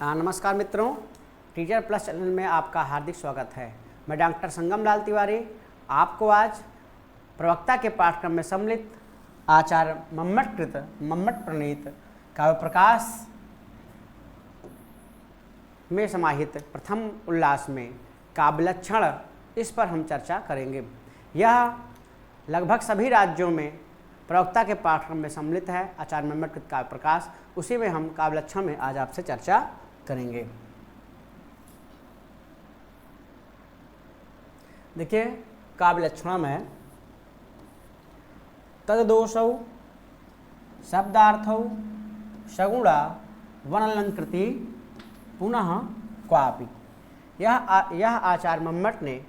नमस्कार मित्रों, teacher plus channel में आपका हार्दिक स्वागत है। मैं डॉक्टर संगम लाल तिवारी आपको आज प्रवक्ता के पाठ्यक्रम में सम्मिलित आचार्य मम्मट प्रणीत काव्य प्रकाश में समाहित प्रथम उल्लास में काव्य लक्षण, इस पर हम चर्चा करेंगे। यह लगभग सभी राज्यों में प्रवक्ता के पाठ्यक्रम में सम्मिलित है। आचार्य मम्मट कृत काव्य प्रकाश, उसी में हम काव्य लक्षण में आज आपसे चर्चा करेंगे। देखिए, काव्य लक्षण में तददोषौ शब्दार्थौ सगुणा वनलंकृति पुनः क्वापि। यह आचार्य मम्मट ने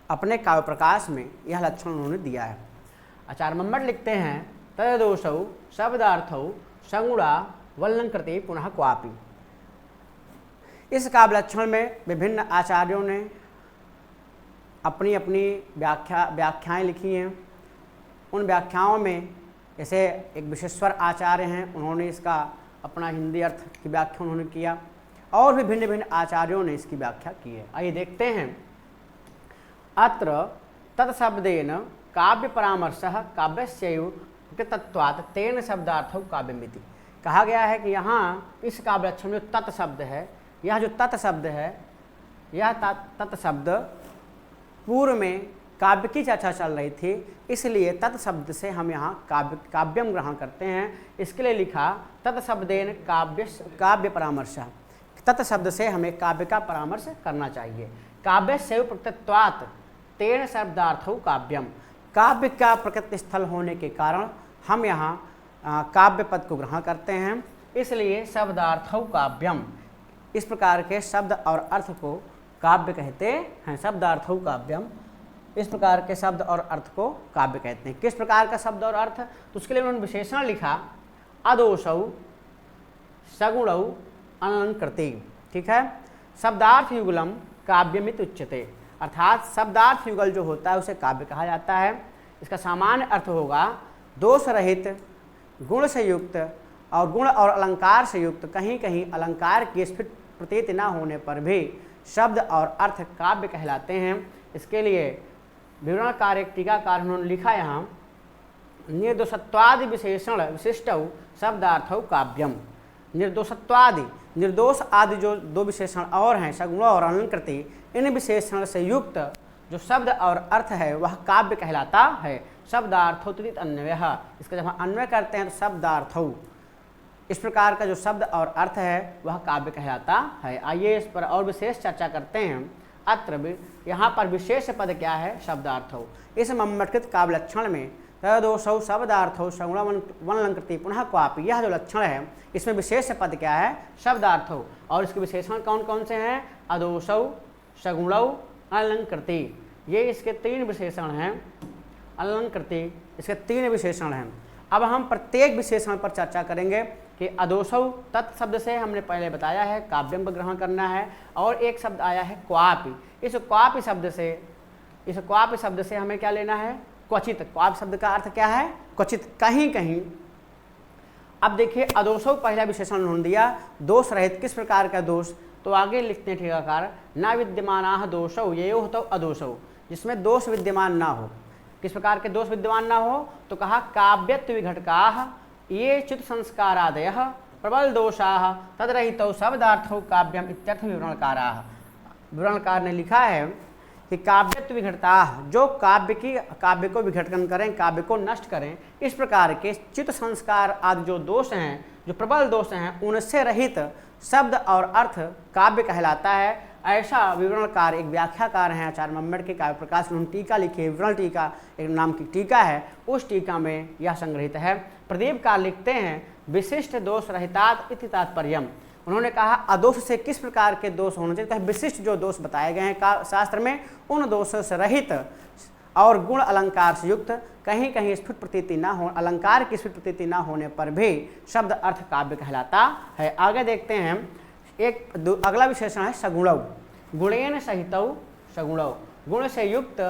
अपने काव्य प्रकाश में यह लक्षण उन्होंने दिया है। आचार्य मम्मट लिखते हैं, तददोषौ शब्दार्थौ सगुणा वनलंकृति पुनः क्वापि। इस काव्य लक्षण में विभिन्न आचार्यों ने अपनी अपनी व्याख्याएं लिखी हैं। उन व्याख्याओं में जैसे एक विश्वेश्वर आचार्य हैं, उन्होंने इसका अपना हिंदी अर्थ की व्याख्या उन्होंने किया, और भी भिन्न भिन्न आचार्यों ने इसकी व्याख्या की है। आइए देखते हैं। अत्र तत्शब्देन काव्य परामर्शः काव्यस्यैव कृतत्वात् तेन शब्दार्थौ काव्यमिति। कहा गया है कि यहाँ इस काव्य लक्षण में तत् शब्द है, यह जो तत् शब्द है, यह तत् शब्द पूर्व में काव्य की चर्चा चल रही थी, इसलिए तत् शब्द से हम यहाँ काव्यम ग्रहण करते हैं। इसके लिए लिखा तत्शब्देन काव्य परामर्श। तत् शब्द से हमें काव्य का परामर्श करना चाहिए। काव्यस्यैव प्रकृतत्वात् तेन शब्दार्थौ काव्यम। काव्य का प्रकृति स्थल होने के कारण हम यहाँ काव्य पद को ग्रहण करते हैं, इसलिए शब्दार्थौ काव्यम। इस प्रकार के शब्द और अर्थ को काव्य कहते हैं। शब्दार्थौ काव्यम, इस प्रकार के शब्द और अर्थ को काव्य कहते हैं। किस प्रकार का शब्द और अर्थ, तो उसके लिए उन्होंने विशेषण लिखा अदोषौ सगुणौ अनलंकृति। ठीक है, शब्दार्थ युगलम काव्यमित उच्यते। अर्थात शब्दार्थ युगल जो होता है उसे काव्य कहा जाता है। इसका सामान्य अर्थ होगा दोष रहित, गुण से युक्त और गुण और अलंकार से युक्त, कहीं कहीं अलंकार की स्फुट प्रतीति न होने पर भी शब्द और अर्थ काव्य कहलाते हैं। इसके लिए विवरणकार एक टीकाकार उन्होंने लिखा यहाँ, निर्दोषत्वादि विशेषण विशिष्टौ शब्दार्थौ काव्यम। निर्दोषत्वादि, निर्दोष आदि जो दो विशेषण और हैं, सगुण और अलंकृति, इन विशेषण से युक्त जो शब्द और अर्थ है वह काव्य कहलाता है। शब्दार्थौ तदित अन्वयः, इसका जब हम अन्वय करते हैं तो शब्दार्थौ, इस प्रकार का जो शब्द और अर्थ है वह काव्य कहलाता है। आइए इस पर और विशेष चर्चा करते हैं। अत्र यहाँ पर विशेष पद क्या है, शब्दार्थौ। इस मम्मटकृत काव्य लक्षण में तदोषौ शब्दार्थौ सगुणा वनलंकृति पुनः क्वापि, यह जो लक्षण है इसमें विशेष पद क्या है, शब्दार्थौ। और इसके विशेषण कौन कौन से हैं, अदोषौ सगुणौ अलंकृति। ये इसके तीन विशेषण हैं। अलंकृति, इसके तीन विशेषण हैं। अब हम प्रत्येक विशेषण पर चर्चा करेंगे कि अदोषौ तत् शब्द से हमने पहले बताया है काव्यम पर ग्रहण करना है, और एक शब्द आया है क्वापि। इस क्वापि शब्द से हमें क्या लेना है, क्वचित। क्वापि शब्द का अर्थ क्या है, क्वचित, कहीं कहीं। अब देखिए, अदोषौ पहला विशेषण उन्होंने दिया, दोष रहित। किस प्रकार का दोष, तो आगे लिखते हैं टीकाकार, न विद्यमानाः दोषौ येयो तो अदोषौ, जिसमें दोष विद्यमान ना हो। किस प्रकार के दोष विद्यमान ना हो, तो कहा काव्यत्व विघटकाः ये चित्त संस्कारादयः प्रबल दोषाः तदरहितौ शब्दार्थौ काव्यम इत्यर्थ विवरणकाराः। विवरणकार ने लिखा है कि काव्यत्व विघटताः, जो काव्य को विघटन करें, काव्य को नष्ट करें, इस प्रकार के चित्त संस्कार आदि जो दोष हैं, जो प्रबल दोष हैं, उनसे रहित शब्द और अर्थ काव्य कहलाता है। ऐसा विवरणकार एक व्याख्याकार हैं आचार्य मम्मट के काव्य प्रकाश, उन्होंने टीका लिखी है, विवरण टीका एक नाम की टीका है, उस टीका में यह संग्रहित है। प्रदीपकार लिखते हैं, विशिष्ट दोष रहितात् इति तात्पर्यम। उन्होंने कहा अदोष से किस प्रकार के दोष होने चाहिए, तो विशिष्ट जो दोष बताए गए हैं शास्त्र में, उन दोषों से रहित और गुण अलंकार से युक्त, कहीं कहीं स्फुट प्रतीति ना हो, अलंकार की स्फुट प्रतीति ना होने पर भी शब्द अर्थ काव्य कहलाता है। आगे देखते हैं, एक अगला विशेषण है सगुणौ। गुणेन सहितौ सगुणौ, गुण से युक्त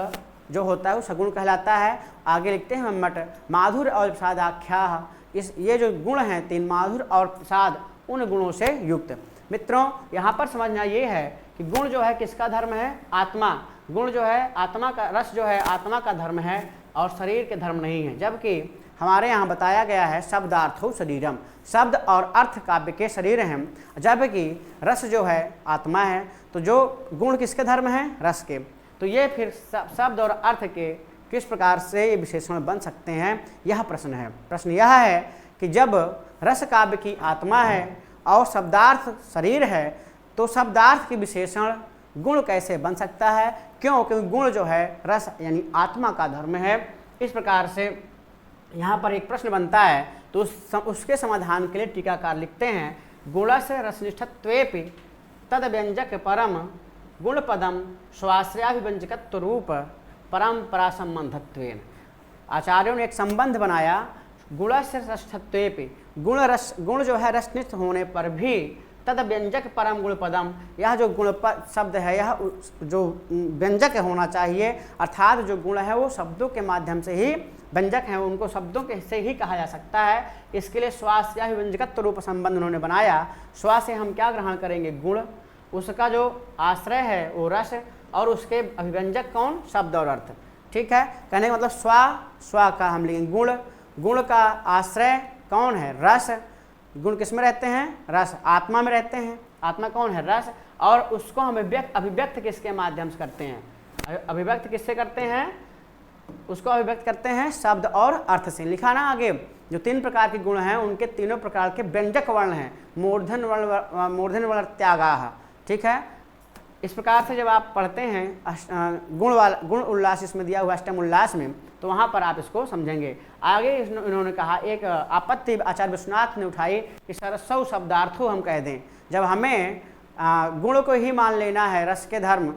जो होता है वो सगुण कहलाता है। आगे लिखते हैं मम्मट, माधुर और प्रसादाख्या, ये जो गुण हैं तीन, माधुर और प्रसाद, उन गुणों से युक्त। मित्रों यहाँ पर समझना ये है कि गुण जो है किसका धर्म है? आत्मा। गुण जो है आत्मा का, रस जो है आत्मा का धर्म है और शरीर के धर्म नहीं है। जबकि हमारे यहाँ बताया गया है शब्दार्थो शरीरम, शब्द और अर्थ काव्य के शरीर हैं, जबकि रस जो है आत्मा है। तो जो गुण किसके धर्म है? रस के। तो ये फिर शब्द और अर्थ के किस प्रकार से ये विशेषण बन सकते हैं, यह प्रश्न है। प्रश्न यह है कि जब रस काव्य की आत्मा है और शब्दार्थ शरीर है, तो शब्दार्थ की विशेषण गुण कैसे बन सकता है? क्यों? क्योंकि गुण जो है रस यानी आत्मा का धर्म है। इस प्रकार से यहाँ पर एक प्रश्न बनता है, तो उसके समाधान के लिए टीकाकार लिखते हैं, गुणस्य रसनिष्ठत्वेपि तद व्यंजक परम गुण पदम स्वाश्रयाभिव्यंजकत्व रूप परंपरा संबंधत्वेन। आचार्यों ने एक संबंध बनाया, गुणस्य रसनिष्ठत्वेपि, गुण जो है रसनिष्ठ होने पर भी तद व्यंजक परम गुण पदम, यह जो गुण शब्द है यह जो व्यंजक होना चाहिए, अर्थात जो गुण है वो शब्दों के माध्यम से ही व्यंजक हैं, उनको शब्दों के से ही कहा जा सकता है। इसके लिए श्वास या व्यंजकत्व रूप संबंध उन्होंने बनाया। श्वास से हम क्या ग्रहण करेंगे? गुण, उसका जो आश्रय है वो रस, और उसके अभिव्यंजक कौन? शब्द और अर्थ। ठीक है, कहने का मतलब स्वा का हम लेंगे गुण, गुण का आश्रय कौन है? रस। गुण किस में रहते हैं? रस। आत्मा में रहते हैं। आत्मा कौन है? रस। और उसको हम अभिव्यक्त किसके माध्यम से करते हैं? अभिव्यक्त किससे करते हैं? उसको अभिव्यक्त करते हैं शब्द और अर्थ से। लिखा ना आगे, जो 3 प्रकार के गुण हैं उनके तीनों प्रकार के व्यंजक वर्ण हैं, मूर्धन वर्ण त्यागाः। ठीक है, इस प्रकार से जब आप पढ़ते हैं गुण उल्लास इसमें दिया हुआ अष्टम उल्लास में, तो वहाँ पर आप इसको समझेंगे। आगे इन्होंने कहा, एक आपत्ति आचार्य विश्वनाथ ने उठाई कि सरसौ शब्दार्थो हम कह दें। जब हमें गुण को ही मान लेना है, रस के धर्म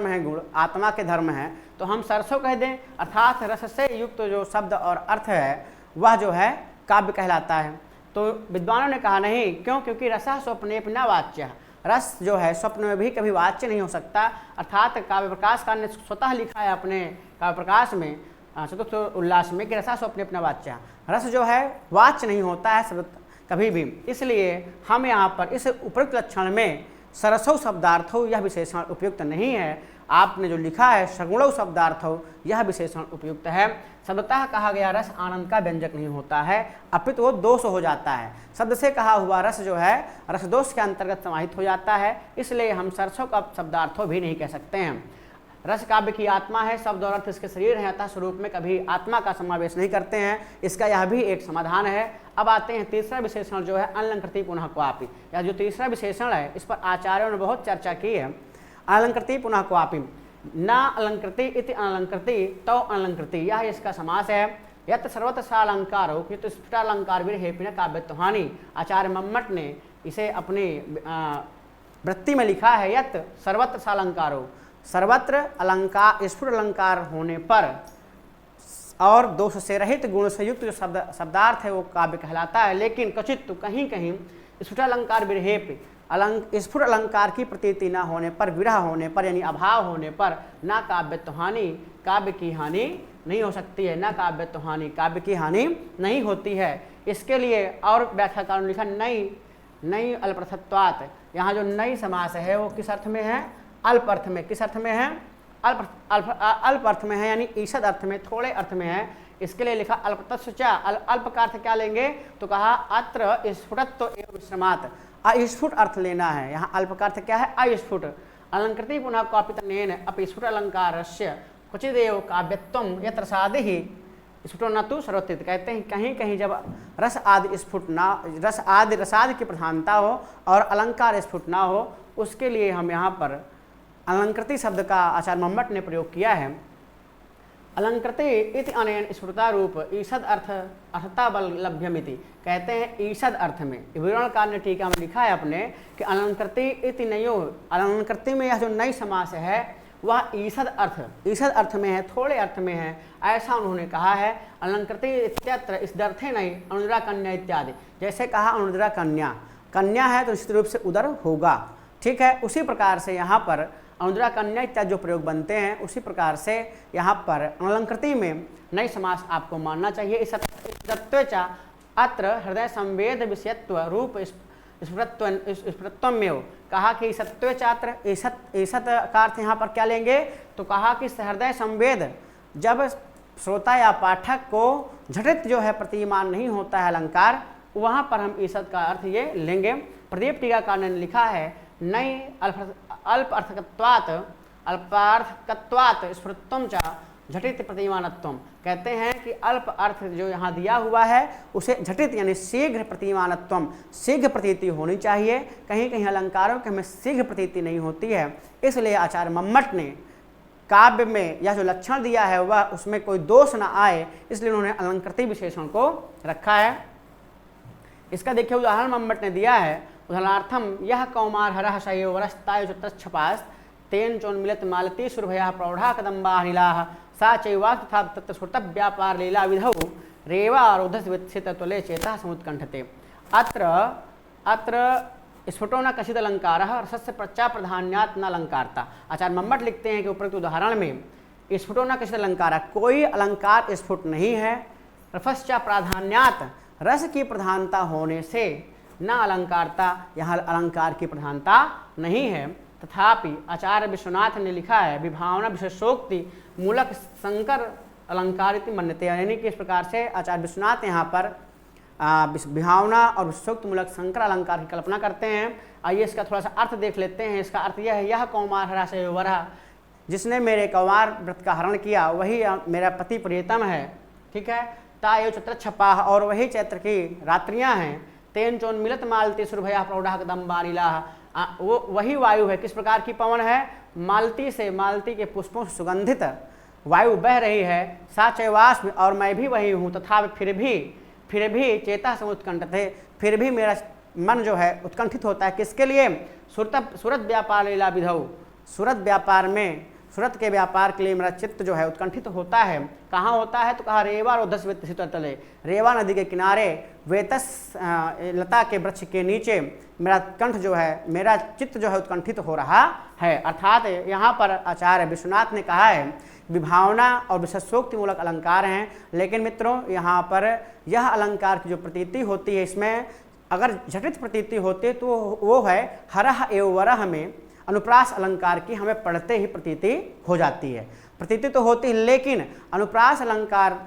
है गुण, आत्मा के धर्म है, तो हम सरसों कह दें, अर्थात रस से युक्त जो शब्द और अर्थ है वह जो है काव्य कहलाता है। तो विद्वानों ने कहा नहीं, क्यों? क्योंकि रसः स्वप्ने न वाच्य, रस जो है स्वप्न में भी कभी वाच्य नहीं हो सकता। अर्थात काव्य प्रकाशकार ने स्वतः लिखा है अपने काव्य प्रकाश में चतुर्थ उल्लास में कि रसा स्वप्ने न वाच्य, रस जो है वाच्य नहीं होता है कभी भी। इसलिए हम यहाँ पर इस उपयुक्त लक्षण में सरसौ शब्दार्थो यह विशेषण उपयुक्त नहीं है। आपने जो लिखा है सगुणौ शब्दार्थो यह विशेषण उपयुक्त है। शब्दतः कहा गया रस आनंद का व्यंजक नहीं होता है, अपितु वो दोष हो जाता है। शब्द से कहा हुआ रस जो है रस दोष के अंतर्गत समाहित हो जाता है, इसलिए हम सरसों का शब्दार्थो भी नहीं कह सकते हैं। रस काव्य की आत्मा है, शब्द और अर्थ इसके शरीर हैं, अतः स्वरूप में कभी आत्मा का समावेश नहीं करते हैं। इसका यह भी एक समाधान है। अब आते हैं तीसरा विशेषण जो है अलंकृति पुनः क्वापि। यह जो तीसरा विशेषण है इस पर आचार्यों ने बहुत चर्चा की है। अलंकृति पुनः क्वापि, न अलंकृति इति अलंकृति तो अलंकृति, यह इसका समास है। यत् सर्वत्र सालंकारो किंतु स्फुटालंकार विरहेपिन काव्यत्वहानि। आचार्य मम्मट ने इसे अपनी वृत्ति में लिखा है, यत् सर्वत्र सालंकारो, सर्वत्र अलंकार स्फुट अलंकार होने पर और दोष से रहित गुण से युक्त जो शब्दार्थ है वो काव्य कहलाता है। लेकिन क्वचित तो कहीं कहीं स्फुट अलंकार विरहेप, स्फुट अलंकार की प्रतीति न होने पर, विरह होने पर यानी अभाव होने पर न काव्यत्वहानि, काव्य की हानि नहीं हो सकती है। न काव्यत्वहानि, काव्य की हानि नहीं होती है। इसके लिए और व्याख्याकार ने लिखा नई अल्पर्थत्वात्। यहाँ जो नई समास है वो किस अर्थ में है? अल्प अर्थ में। किस अर्थ में है? अल्प अर्थ में है, यानी ईषद अर्थ में, थोड़े अर्थ में है। इसके लिए लिखा अल्पतस्या। अल्प का अर्थ क्या लेंगे? तो कहा अत्र स्फुटत्व एवं विश्रमात्, अस्फुट अर्थ लेना है। यहाँ अल्प का अर्थ क्या है? अस्फुट। अलंकृति पुनः क्वापितनेन अपि स्फुट अलंकारस्य क्वचिदेव काव्यत्वं यत्र सादिहि स्फुटो न तु सर्वत्रित। कहते हैं कहीं कहीं जब रस आदि स्फुट ना, रसादि की प्रधानता हो और अलंकार स्फुट ना हो, उसके लिए हम यहाँ पर अलंकृति शब्द का आचार्य मम्मट ने प्रयोग किया है। अलंकृति इति अनेन स्फुटता रूप ईषद अर्थता बल लभ्यमिति। कहते हैं ईषद अर्थ में, विवरणकार ने टीका में लिखा है अपने कि अलंकृति इति नयो, अलंकृति में यह जो नई समास है वह ईषद अर्थ में है, थोड़े अर्थ में है, ऐसा उन्होंने कहा है। अलंकृति इत्यत्र इस दर्थे नहीं अनुद्रा कन्या इत्यादि। जैसे कहा अनुद्रा कन्या, कन्या है तो निश्चित रूप से उदर होगा। ठीक है, उसी प्रकार से यहाँ पर अनुद्रा कन्या इत्यादि जो प्रयोग बनते हैं उसी प्रकार से यहाँ पर अलंकृति में नई समास आपको मानना चाहिए। इस तत्व च अत्र हृदय संवेद विषयत्व रूप स्फुरत्वमेव, कहा कि ईसत्व चात्र, ईसत का अर्थ यहाँ पर क्या लेंगे, तो कहा कि हृदय संवेद, जब श्रोता या पाठक को झटित जो है प्रतीयमान नहीं होता है अलंकार, वहाँ पर हम ईसत का अर्थ ये लेंगे। प्रदीप टीकाकार ने लिखा है नई अल्पार्थकत्वात् स्फुरत्वम च झटित प्रतिमानत्वम, कहते हैं कि अल्प अर्थ जो यहाँ दिया हुआ है उसे झटित यानी शीघ्र प्रतिमानत्वम, शीघ्र प्रतीति होनी चाहिए। कहीं कहीं अलंकारों के हमें शीघ्र प्रतीति नहीं होती है, इसलिए आचार्य मम्मट ने काव्य में यह जो लक्षण दिया है वह उसमें कोई दोष ना आए, इसलिए उन्होंने अलंकृति विशेषण को रखा है। इसका देखिए उदाहरण मम्मट ने दिया है, उदाहरणार्थम यह कौमार हरः शयोवरस्ताय छपास तेन चोन्मिलित मालती सुरभया प्रौढ़ा कदम्बा नीलाः सा चैवा तथा तत्र स्फुट व्यापार लीला विधौ रेवारोधस वित्सित तुले चेतः समुत्कंठते। अत्र स्फुटो न कशित अलंकारः रसस्य प्रचा प्रधान्यात् न अलंकारता। आचार्य मम्मट लिखते हैं कि उपरोक्त उदाहरण में स्फुटो न कशित अलंकारः, कोई अलंकार स्फुट नहीं है, रसस्य प्राधान्यात् रस की प्रधानता होने से न अलंकारता, यहाँ अलंकार की प्रधानता नहीं है। तथापि आचार्य विश्वनाथ ने लिखा है विभावना विशेषोक्ति मूलक संकर अलंकार इति मन्यते, यानी कि इस प्रकार से आचार्य विश्वनाथ यहाँ पर विभावना और विशेषोक्ति मूलक संकर अलंकार की कल्पना करते हैं। आइए इसका थोड़ा सा अर्थ देख लेते हैं। इसका अर्थ यह है, यह कौमार हरा शयोवरः, जिसने मेरे कौमार व्रत का हरण किया वही मेरा पति प्रियतम है, ठीक है। तायो चत्र छपाह, और वही चैत्र की रात्रियां हैं। तेन चोन्मिलित मालती सुरभया प्रौढ़ा कदम्बा नीलाः, वो वही वायु है। किस प्रकार की पवन है, मालती से, मालती के पुष्पों से सुगंधित वायु बह रही है। सा चैवास्मि, और मैं भी वही हूँ। तथा फिर भी चेता समुत्कंठते, फिर भी मेरा मन जो है उत्कंठित होता है। किसके लिए, सूरत व्यापार लीला विधौ, सूरत के व्यापार के लिए मेरा चित्त जो है उत्कंठित होता है। कहाँ होता है, तो कहा रेवा रोधस वेतसित तले, रेवा नदी के किनारे वेतस लता के वृक्ष के नीचे मेरा कंठ जो है, मेरा चित्त जो है उत्कंठित हो रहा है। अर्थात यहाँ पर आचार्य विश्वनाथ ने कहा है विभावना और विशेषोक्ति मूलक अलंकार हैं, लेकिन मित्रों यहाँ पर यह अलंकार की जो प्रतीति होती है, इसमें अगर झटित प्रतीति होती है तो वो है हरः एव वरः में अनुप्रास अलंकार की हमें पढ़ते ही प्रतीति हो जाती है। प्रतीति तो होती है, लेकिन अनुप्रास अलंकार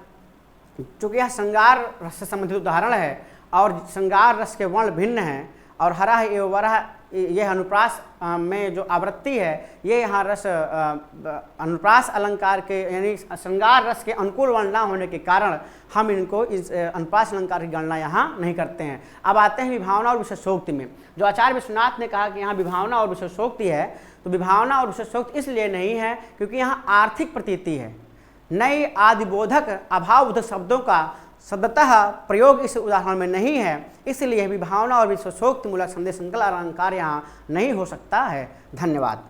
चूँकि यह श्रृंगार रस से संबंधित उदाहरण है और श्रृंगार रस के वर्ण भिन्न हैं, और हरः एव वरः यह अनुप्रास में जो आवृत्ति है ये यहाँ रस अनुप्रास अलंकार के यानी श्रृंगार रस के अनुकूल वर्ण ना होने के कारण हम इनको इस अनुप्रास अलंकार की गणना यहाँ नहीं करते हैं। अब आते हैं विभावना और विशेषोक्ति में। जो आचार्य विश्वनाथ ने कहा कि यहाँ विभावना और विशेषोक्ति है, तो विभावना और विशेषोक्ति इसलिए नहीं है क्योंकि यहाँ आर्थिक प्रतीति है। नई आदिबोधक अभावबोधक शब्दों का सदतः प्रयोग इस उदाहरण में नहीं है, इसलिए विभावना और विशेषोक्ति मूलक संदेश संकल अलंकार यहाँ नहीं हो सकता है। धन्यवाद।